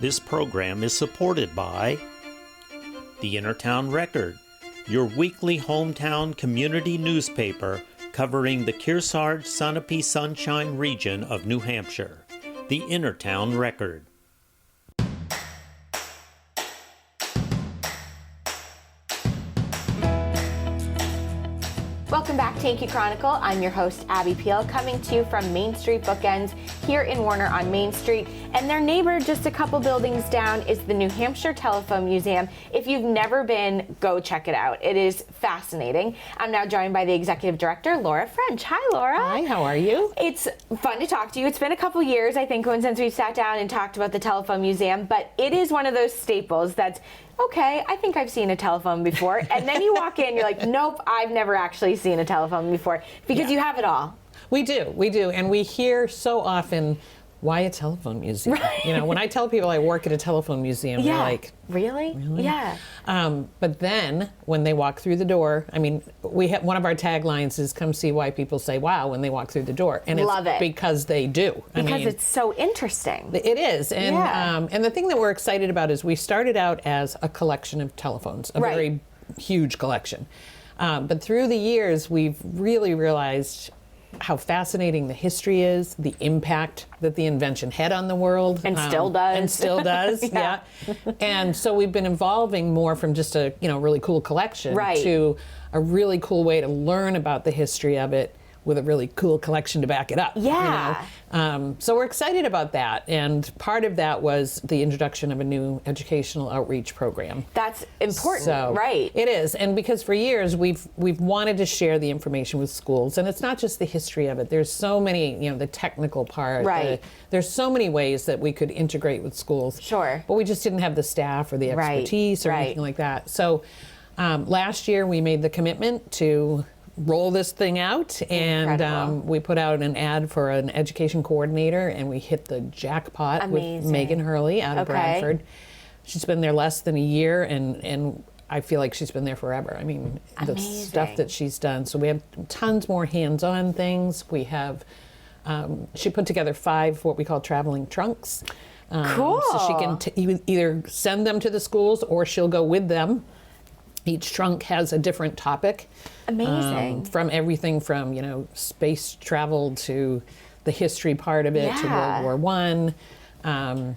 This program is supported by the Innertown Record, your weekly hometown community newspaper covering the Kearsarge-Sunapee Sunshine region of New Hampshire. The Innertown Record. Welcome back to Yankee Chronicle. I'm your host, Abby Peel, coming to you from Main Street Bookends here in Warner on Main Street. And their neighbor just a couple buildings down is the New Hampshire Telephone Museum. If you've never been, go check it out. It is fascinating. I'm now joined by the executive director, Laura French. Hi, Laura. Hi, how are you? It's fun to talk to you. It's been a couple years, I think, since we've sat down and talked about the Telephone Museum, but it is one of those staples that's okay, I think I've seen a telephone before. And then you walk in, you're like, nope, I've never actually seen a telephone before, because you have it all. We do. And we hear so often, why a telephone museum? Right. You know, when I tell people I work at a telephone museum, they're like, really? Yeah. But then when they walk through the door, I mean, we have one of our taglines is come see why people say wow when they walk through the door. And Love it's it. Because they do. Because it's so interesting. It is. And and the thing that we're excited about is we started out as a collection of telephones, a very huge collection. But through the years, we've really realized how fascinating the history is, the impact that the invention had on the world. And still does. And still does, yeah. And so we've been evolving more from just a really cool collection to a really cool way to learn about the history of it with a really cool collection to back it up. Yeah. So we're excited about that. And part of that was the introduction of a new educational outreach program. That's important, So right? It is. And because for years we've wanted to share the information with schools. And it's not just the history of it. There's so many, the technical part. Right. There's so many ways that we could integrate with schools. Sure. But we just didn't have the staff or the expertise or anything like that. So last year we made the commitment to roll this thing out, and we put out an ad for an education coordinator, and we hit the jackpot with Megan Hurley out of Bradford. She's been there less than a year, and I feel like she's been there forever. I mean, the stuff that she's done. So we have tons more hands-on things. We have, she put together 5 what we call traveling trunks. Cool. So she can either send them to the schools or she'll go with them. Each trunk has a different topic. Amazing. From everything from, space travel to the history part of it to World War I. And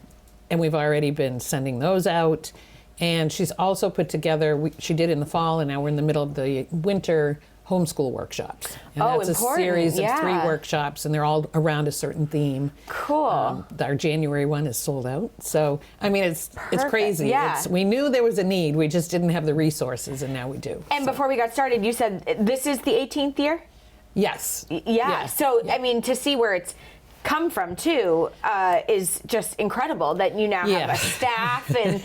we've already been sending those out. And she's also put together, she did in the fall, and now we're in the middle of the winter homeschool workshops. And that's important. A series of 3 workshops, and they're all around a certain theme. Cool. Our January one is sold out. So, I mean, it's crazy. Yeah. We knew there was a need. We just didn't have the resources, and now we do. And before we got started, you said this is the 18th year? Yes. Yeah. So, I mean, to see where it's come from too is just incredible that you now have a staff and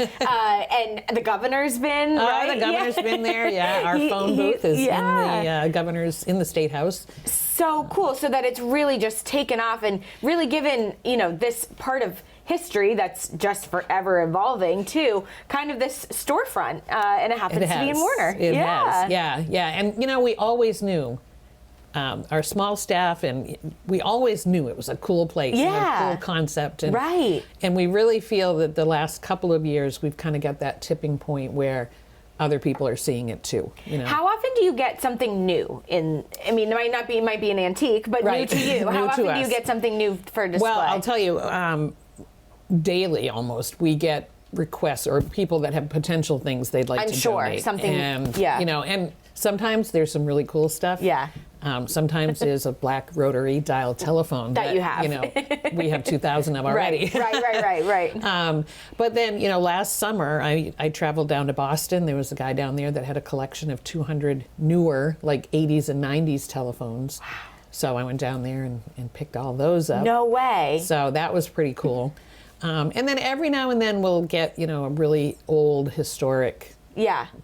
the governor's been the governor's been there. Our phone booth is in the governor's in the State House. So cool. So that it's really just taken off and really given this part of history that's just forever evolving to kind of this storefront, and it happens to be in Warner. It has. And we always knew. Our small staff, and we always knew it was a cool place and a cool concept. And, and we really feel that the last couple of years we've kind of got that tipping point where other people are seeing it too. How often do you get something new it might be an antique, but new to you? How often do you get something new for display? Well, I'll tell you, daily almost, we get requests or people that have potential things they'd like to donate. Something, and, and sometimes there's some really cool stuff. Sometimes there's a black rotary dial telephone that you have. We have 2,000 of already. Right. But then, last summer I traveled down to Boston. There was a guy down there that had a collection of 200 newer, like 80s and 90s telephones. Wow. So I went down there and picked all those up. No way. So that was pretty cool. And then every now and then we'll get, a really old historic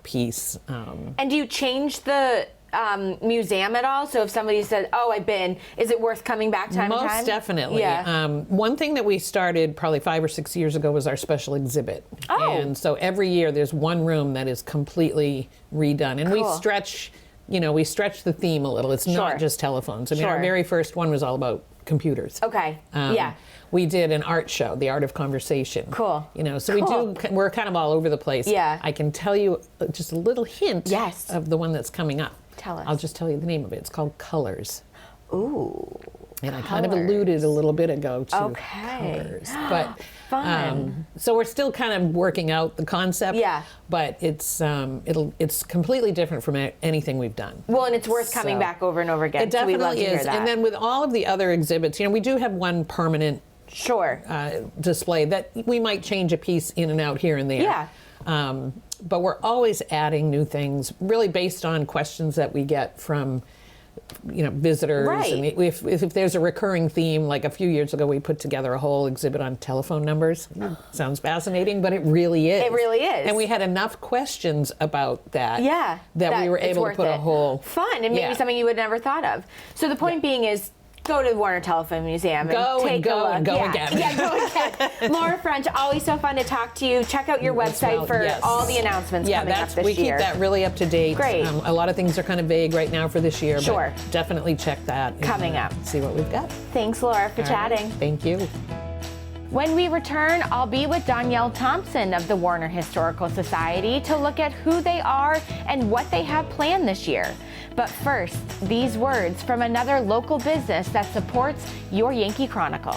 piece. And do you change the museum at all? So if somebody said, is it worth coming back time and time? Most definitely. One thing that we started probably 5 or 6 years ago was our special exhibit. And so every year there's one room that is completely redone. And we stretch the theme a little. It's not just telephones. Our very first one was all about computers. We did an art show, The Art of Conversation. Cool. You know, so we're kind of all over the place. Yeah. I can tell you just a little hint of the one that's coming up. Tell us. I'll just tell you the name of it. It's called Colors. Ooh. And I kind of alluded a little bit ago to Okay. colors. But Fun. so we're still kind of working out the concept. Yeah. But it's completely different from anything we've done. Well, and it's worth coming back over and over again. It definitely so we love to is. hear that. And then with all of the other exhibits, you know, we do have one permanent display that we might change a piece in and out here and there. Yeah. But we're always adding new things, really based on questions that we get from, you know, visitors. Right. And if there's a recurring theme, like a few years ago, we put together a whole exhibit on telephone numbers. Sounds fascinating, but it really is. It really is. And we had enough questions about that. Yeah. That we were able to put a whole fun and maybe something you would never thought of. So the point being is, go to the Warner Telephone Museum and take a look. Go again. Yeah, go again. Laura French, always so fun to talk to you. Check out your website for all the announcements coming up this year. We keep that really up to date. Great. A lot of things are kind of vague right now for this year, Sure. but definitely check that. Coming up. See what we've got. Thanks, Laura, for chatting. Right. Thank you. When we return, I'll be with Danielle Thompson of the Warner Historical Society to look at who they are and what they have planned this year. But first, these words from another local business that supports your Yankee Chronicle.